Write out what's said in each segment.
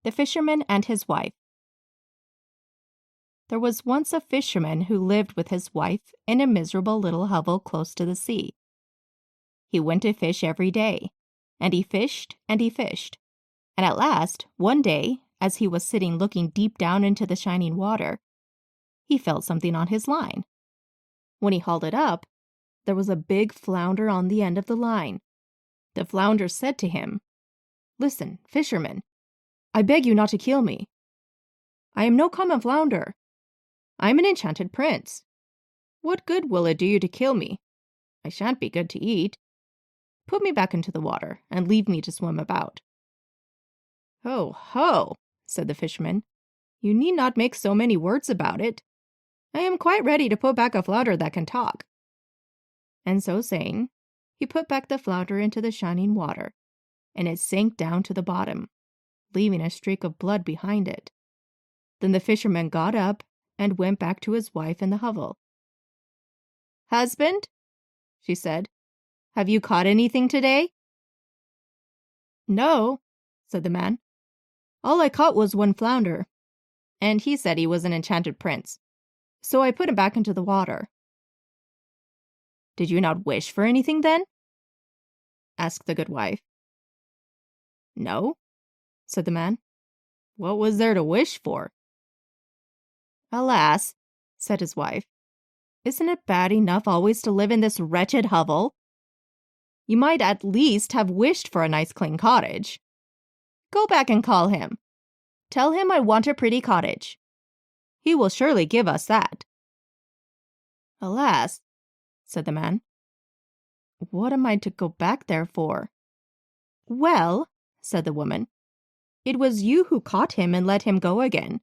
The Fisherman and His Wife. There was once a fisherman who lived with his wife in a miserable little hovel close to the sea. He went to fish every day, and he fished and he fished. And at last, one day, as he was sitting looking deep down into the shining water, he felt something on his line. When he hauled it up, there was a big flounder on the end of the line. The flounder said to him, "Listen, fisherman, I beg you not to kill me. I am no common flounder. I am an enchanted prince. What good will it do you to kill me? I shan't be good to eat. Put me back into the water and leave me to swim about." "Ho, ho," said the fisherman. "You need not make so many words about it. I am quite ready to put back a flounder that can talk." And so saying, he put back the flounder into the shining water, and it sank down to the bottom, leaving a streak of blood behind it. Then the fisherman got up and went back to his wife in the hovel. "Husband," she said, "have you caught anything today?" "No," said the man. "All I caught was one flounder, and he said he was an enchanted prince, so I put him back into the water." "Did you not wish for anything then?" asked the good wife. "No," said the man. "What was there to wish for?" "Alas," said his wife, "isn't it bad enough always to live in this wretched hovel? You might at least have wished for a nice clean cottage. Go back and call him. Tell him I want a pretty cottage. He will surely give us that." "Alas," said the man, "what am I to go back there for?" "Well," said the woman, "it was you who caught him and let him go again.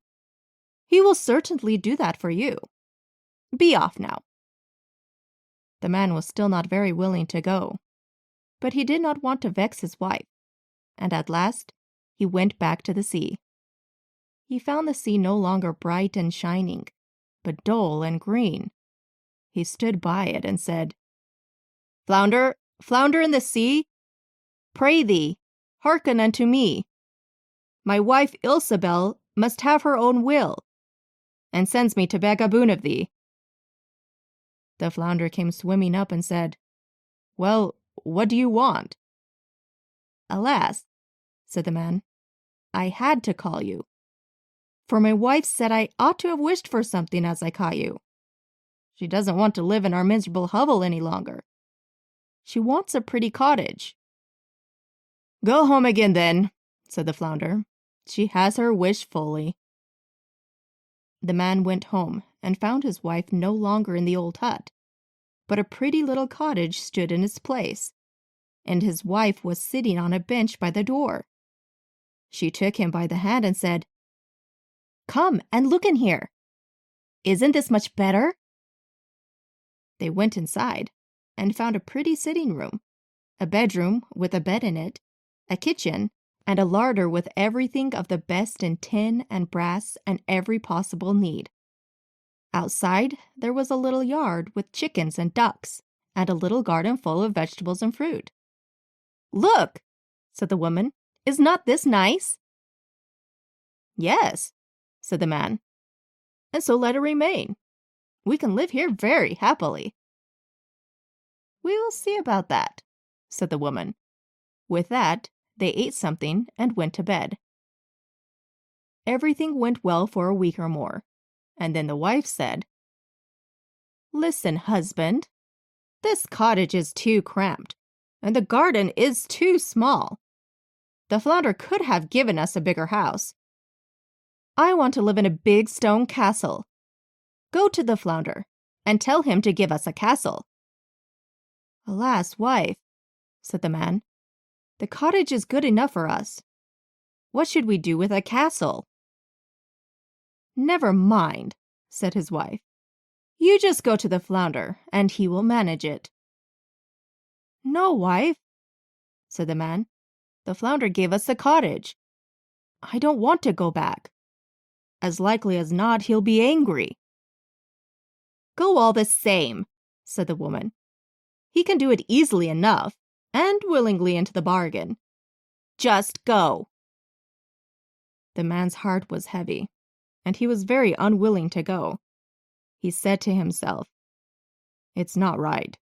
He will certainly do that for you. Be off now." The man was still not very willing to go, but he did not want to vex his wife, and at last he went back to the sea. He found the sea no longer bright and shining, but dull and green. He stood by it and said, "Flounder, flounder in the sea, pray thee, hearken unto me. My wife Ilsabel must have her own will, and sends me to beg a boon of thee." The flounder came swimming up and said, "Well, what do you want?" "Alas," said the man, "I had to call you, for my wife said I ought to have wished for something as I caught you. She doesn't want to live in our miserable hovel any longer. She wants a pretty cottage." "Go home again then," said the flounder. "She has her wish fully." The man went home and found his wife no longer in the old hut, but a pretty little cottage stood in its place, and his wife was sitting on a bench by the door. She took him by the hand and said, "Come and look in here. Isn't this much better?" They went inside and found a pretty sitting room, a bedroom with a bed in it, a kitchen, and a larder with everything of the best in tin and brass and every possible need. Outside, there was a little yard with chickens and ducks, and a little garden full of vegetables and fruit. "Look," said the woman, "is not this nice?" "Yes," said the man, "and so let it remain. We can live here very happily." "We will see about that," said the woman. With that, they ate something and went to bed. Everything went well for a week or more, and then the wife said, "Listen, husband, this cottage is too cramped, and the garden is too small. The flounder could have given us a bigger house. I want to live in a big stone castle. Go to the flounder and tell him to give us a castle." "Alas, wife," said the man, "the cottage is good enough for us. What should we do with a castle?" "Never mind," said his wife. "You just go to the flounder, and he will manage it." "No, wife," said the man. "The flounder gave us the cottage. I don't want to go back. As likely as not, he'll be angry." "Go all the same," said the woman. "He can do it easily enough, and willingly into the bargain. Just go." The man's heart was heavy, and he was very unwilling to go. He said to himself, "It's not right."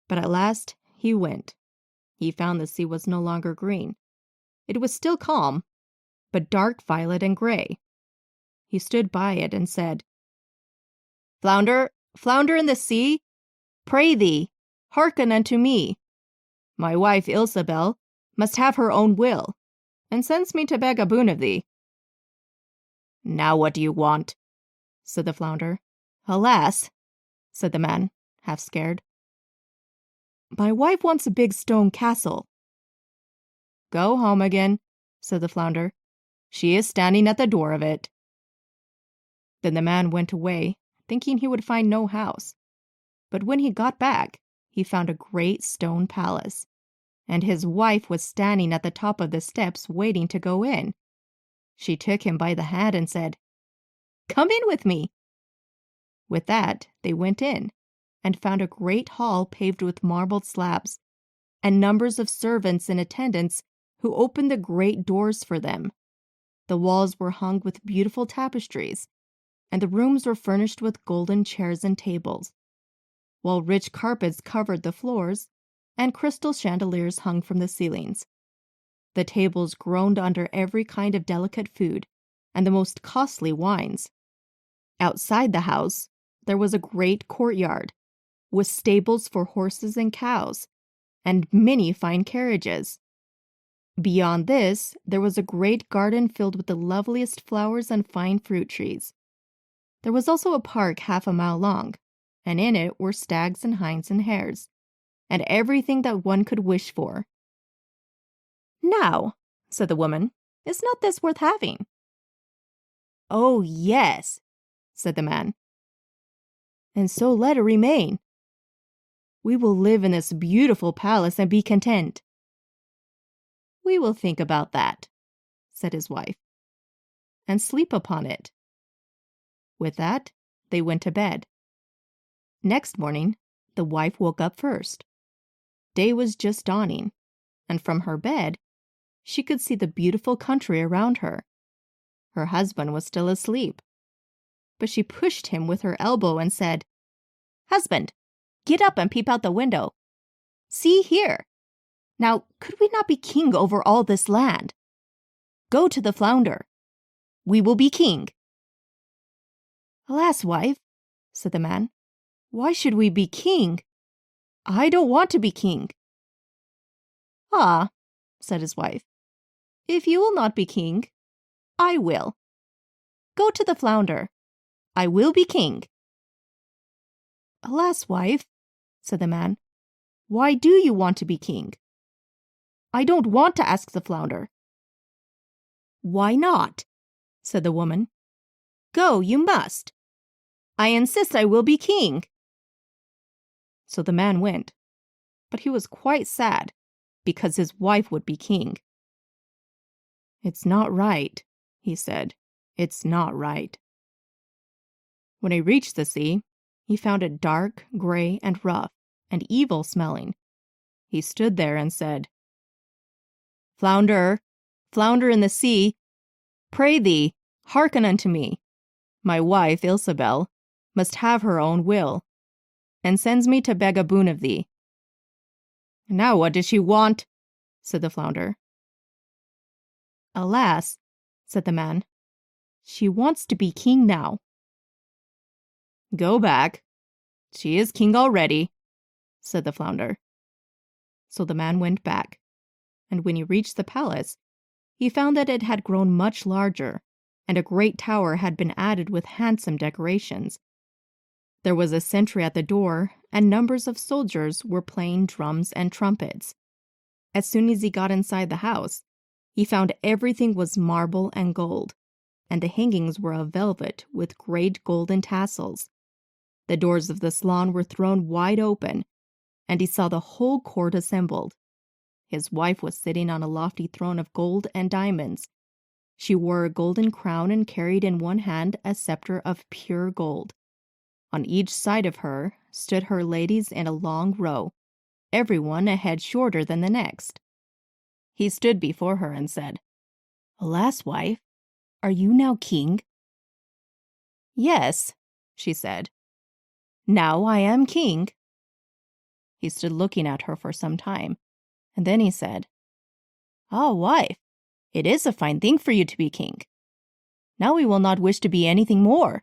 But at last he went. He found the sea was no longer green. It was still calm, but dark violet and gray. He stood by it and said, "Flounder, flounder in the sea, pray thee, hearken unto me. My wife Ilsebel must have her own will, and sends me to beg a boon of thee." "Now what do you want?" said the flounder. "Alas," said the man, half scared, "my wife wants a big stone castle." "Go home again," said the flounder. "She is standing at the door of it." Then the man went away, thinking he would find no house. But when he got back, he found a great stone palace, and his wife was standing at the top of the steps waiting to go in. She took him by the hand and said, "Come in with me." With that, they went in, and found a great hall paved with marble slabs, and numbers of servants and attendants who opened the great doors for them. The walls were hung with beautiful tapestries, and the rooms were furnished with golden chairs and tables, while rich carpets covered the floors, and crystal chandeliers hung from the ceilings. The tables groaned under every kind of delicate food and the most costly wines. Outside the house, there was a great courtyard, with stables for horses and cows, and many fine carriages. Beyond this, there was a great garden filled with the loveliest flowers and fine fruit trees. There was also a park half a mile long, and in it were stags and hinds and hares, and everything that one could wish for. "Now," said the woman, "is not this worth having?" "Oh, yes," said the man, "and so let it remain. We will live in this beautiful palace and be content." "We will think about that," said his wife, "and sleep upon it." With that, they went to bed. Next morning, the wife woke up first. Day was just dawning, and from her bed, she could see the beautiful country around her. Her husband was still asleep, but she pushed him with her elbow and said, "Husband, get up and peep out the window. See here. Now, could we not be king over all this land? Go to the flounder. We will be king." "Alas, wife," said the man, "why should we be king? I don't want to be king." "Ah," said his wife, "if you will not be king, I will. Go to the flounder. I will be king." "Alas, wife," said the man, "why do you want to be king? I don't want to ask the flounder." "Why not?" said the woman. "Go, you must. I insist I will be king." So the man went, but he was quite sad because his wife would be king. "It's not right," he said. "It's not right." When he reached the sea, he found it dark, gray, and rough, and evil smelling. He stood there and said, "Flounder, flounder in the sea, pray thee, hearken unto me. My wife Ilsebel must have her own will, and sends me to beg a boon of thee." "Now what does she want?" said the flounder. "Alas," said the man, "she wants to be king now." "Go back. She is king already," said the flounder. So the man went back, and when he reached the palace, he found that it had grown much larger, and a great tower had been added with handsome decorations. There was a sentry at the door, and numbers of soldiers were playing drums and trumpets. As soon as he got inside the house, he found everything was marble and gold, and the hangings were of velvet with great golden tassels. The doors of the salon were thrown wide open, and he saw the whole court assembled. His wife was sitting on a lofty throne of gold and diamonds. She wore a golden crown and carried in one hand a scepter of pure gold. On each side of her stood her ladies in a long row, every one a head shorter than the next. He stood before her and said, "Alas, wife, Are you now king?" "Yes," she said. "Now I am king." He stood looking at her for some time, and then he said, "Ah, wife, it is a fine thing for you to be king. Now we will not wish to be anything more."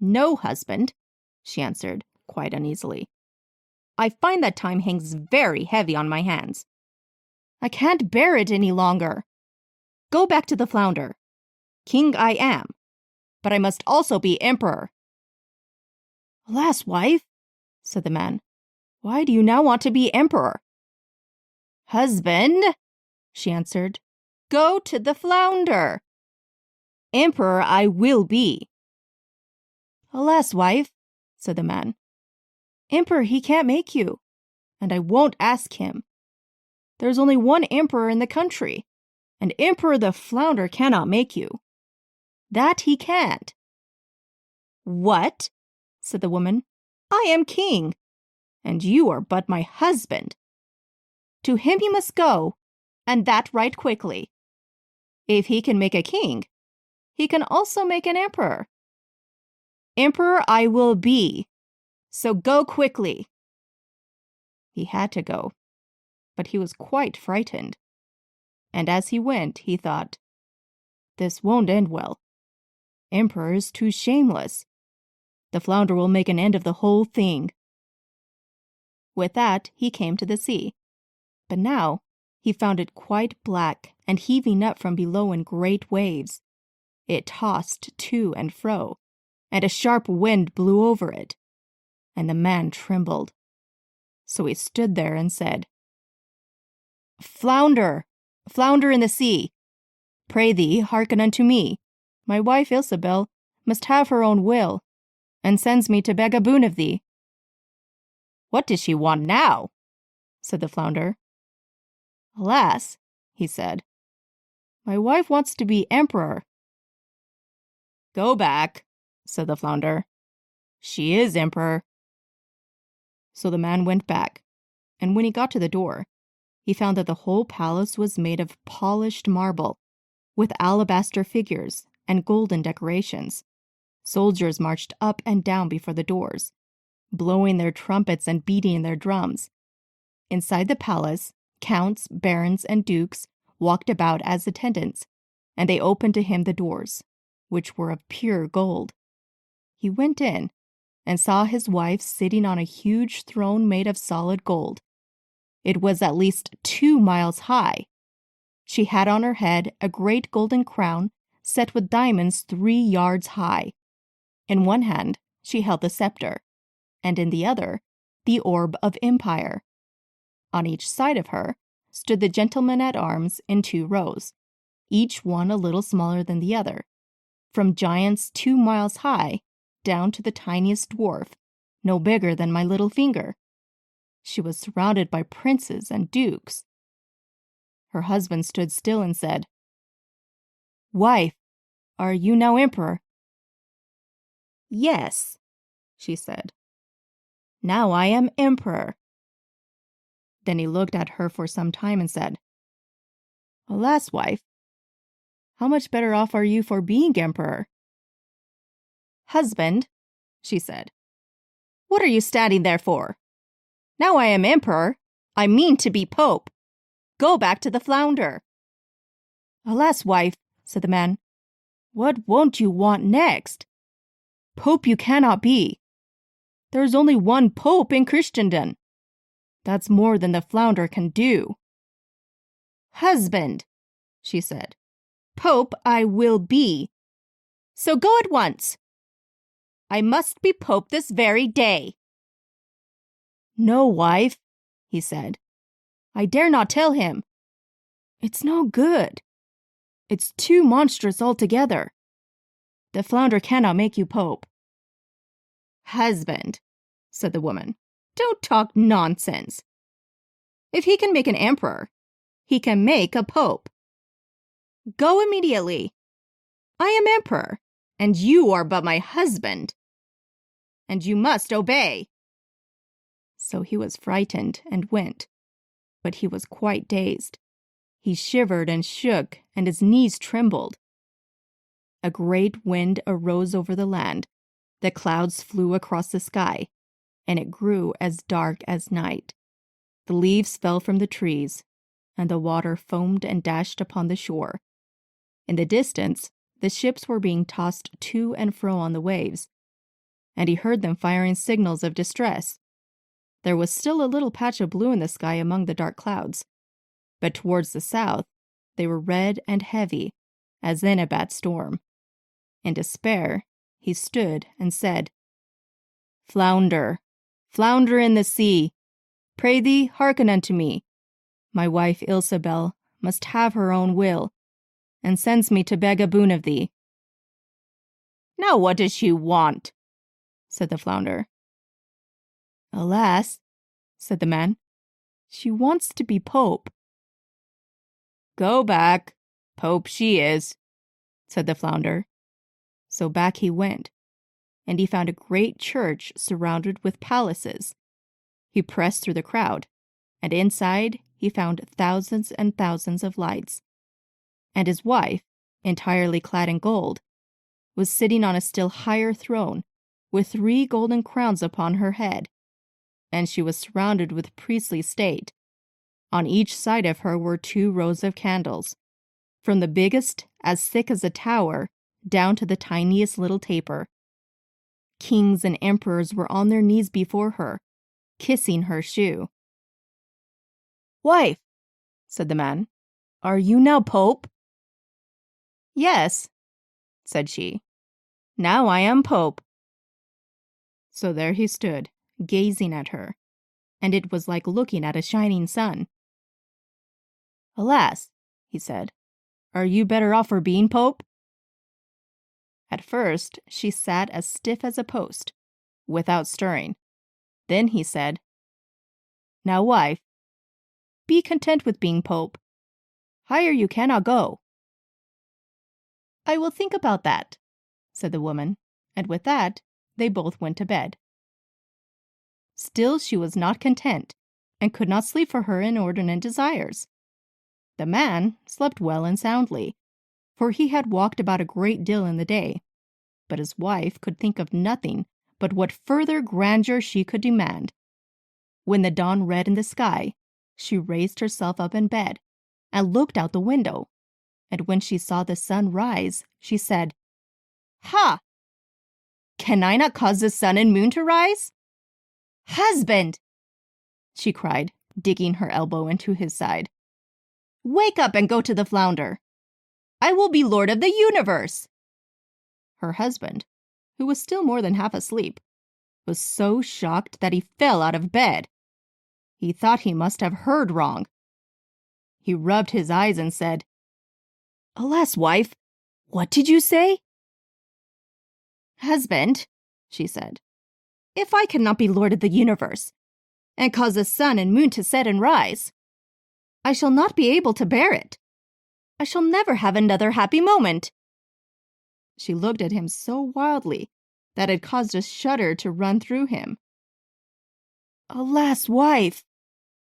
"No, husband," she answered, quite uneasily. "I find that time hangs very heavy on my hands. I can't bear it any longer. Go back to the flounder. King I am, but I must also be emperor." "Alas, wife," said the man, "why do you now want to be emperor?" "Husband," she answered, "go to the flounder. Emperor I will be." "Alas, wife," said the man, "emperor he can't make you, and I won't ask him. There's only one emperor in the country, and Emperor the flounder cannot make you. That he can't." "What?" said the woman. "I am king, and you are but my husband. To him you must go, and that right quickly. If he can make a king, he can also make an emperor. Emperor I will be, so go quickly." He had to go, but he was quite frightened. And as he went, he thought, "This won't end well. Emperor is too shameless. The flounder will make an end of the whole thing." With that, he came to the sea. But now he found it quite black and heaving up from below in great waves. It tossed to and fro, and a sharp wind blew over it, and the man trembled. So he stood there and said, "Flounder, flounder in the sea, pray thee hearken unto me. My wife Ilsebel must have her own will, and sends me to beg a boon of thee." "What does she want now?" said the flounder. "Alas," he said, "my wife wants to be emperor." "Go back," said the flounder. "She is emperor." So the man went back, and when he got to the door, he found that the whole palace was made of polished marble, with alabaster figures and golden decorations. Soldiers marched up and down before the doors, blowing their trumpets and beating their drums. Inside the palace, counts, barons, and dukes walked about as attendants, and they opened to him the doors, which were of pure gold. He went in and saw his wife sitting on a huge throne made of solid gold. It was at least 2 miles high. She had on her head a great golden crown set with diamonds 3 yards high. In one hand she held the scepter, and in the other the orb of empire. On each side of her stood the gentlemen at arms in 2 rows, each one a little smaller than the other, from giants 2 miles high down to the tiniest dwarf, no bigger than my little finger. She was surrounded by princes and dukes. Her husband stood still and said, "Wife, are you now emperor?" "Yes," she said. "Now I am emperor." Then he looked at her for some time and said, "Alas, wife, how much better off are you for being emperor?" "Husband," she said, "what are you standing there for? Now I am emperor, I mean to be pope. Go back to the flounder." "Alas, wife," said the man, "what won't you want next? Pope you cannot be. There is only one pope in Christendom. That's more than the flounder can do." "Husband," she said, "pope I will be. So go at once. I must be pope this very day." "No, wife," he said. "I dare not tell him. It's no good. It's too monstrous altogether. The flounder cannot make you pope." "Husband," said the woman, "don't talk nonsense. If he can make an emperor, he can make a pope. Go immediately. I am emperor, and you are but my husband. And you must obey." So he was frightened and went, but he was quite dazed. He shivered and shook, and his knees trembled. A great wind arose over the land, the clouds flew across the sky, and it grew as dark as night. The leaves fell from the trees, and the water foamed and dashed upon the shore. In the distance, the ships were being tossed to and fro on the waves, and he heard them firing signals of distress. There was still a little patch of blue in the sky among the dark clouds, but towards the south they were red and heavy, as in a bad storm. In despair, he stood and said, "Flounder, flounder in the sea, pray thee, hearken unto me. My wife Ilsebel must have her own will, and sends me to beg a boon of thee." "Now what does she want?" said the flounder. "Alas," said the man, "she wants to be pope." "Go back, pope she is," said the flounder. So back he went, and he found a great church surrounded with palaces. He pressed through the crowd, and inside he found thousands and thousands of lights. And his wife, entirely clad in gold, was sitting on a still higher throne, with 3 golden crowns upon her head, and she was surrounded with priestly state. On each side of her were 2 rows of candles, from the biggest, as thick as a tower, down to the tiniest little taper. Kings and emperors were on their knees before her, kissing her shoe. "Wife," said the man, "are you now pope?" "Yes," said she, "now I am pope." So there he stood, gazing at her, and it was like looking at a shining sun. "Alas," he said, "are you better off for being pope?" At first she sat as stiff as a post, without stirring. Then he said, "Now, wife, be content with being pope. Higher you cannot go." "I will think about that," said the woman, and with that they both went to bed. Still she was not content, and could not sleep for her inordinate desires. The man slept well and soundly, for he had walked about a great deal in the day, but his wife could think of nothing but what further grandeur she could demand. When the dawn red in the sky, she raised herself up in bed and looked out the window, and when she saw the sun rise, she said, "Ha! Can I not cause the sun and moon to rise?" "Husband!" she cried, digging her elbow into his side, "wake up and go to the flounder. I will be lord of the universe." Her husband, who was still more than half asleep, was so shocked that he fell out of bed. He thought he must have heard wrong. He rubbed his eyes and said, "Alas, wife, what did you say?" "Husband," she said, "if I cannot be lord of the universe, and cause the sun and moon to set and rise, I shall not be able to bear it. I shall never have another happy moment." She looked at him so wildly that it caused a shudder to run through him. "Alas, wife,"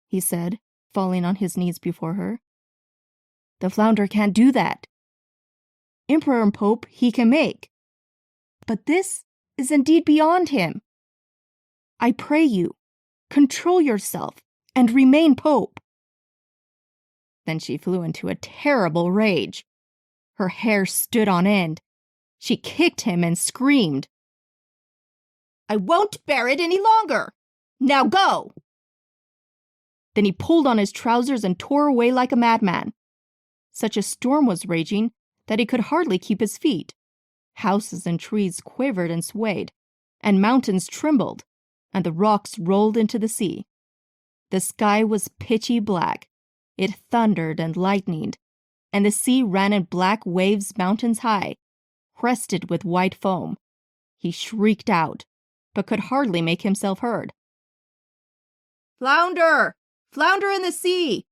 he said, falling on his knees before her, "the flounder can't do that. Emperor and pope he can make, but this is indeed beyond him. I pray you, control yourself and remain pope." Then she flew into a terrible rage. Her hair stood on end. She kicked him and screamed, "I won't bear it any longer! Now go!" Then he pulled on his trousers and tore away like a madman. Such a storm was raging that he could hardly keep his feet. Houses and trees quivered and swayed, and mountains trembled, and the rocks rolled into the sea. The sky was pitchy black. It thundered and lightened, and the sea ran in black waves mountains high, crested with white foam. He shrieked out, but could hardly make himself heard. "Flounder! Flounder in the sea!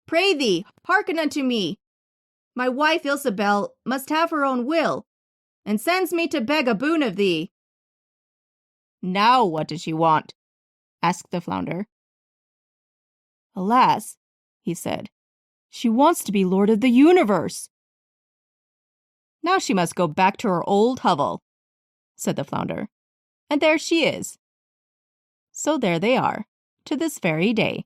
Pray thee, hearken unto me. My wife Ilsebel must have her own will, and sends me to beg a boon of thee." "Now what does she want?" asked the flounder. "Alas," he said, "she wants to be lord of the universe." Now she must go back to her old hovel," said the Flounder. "And there she is." So there they are, to this very day.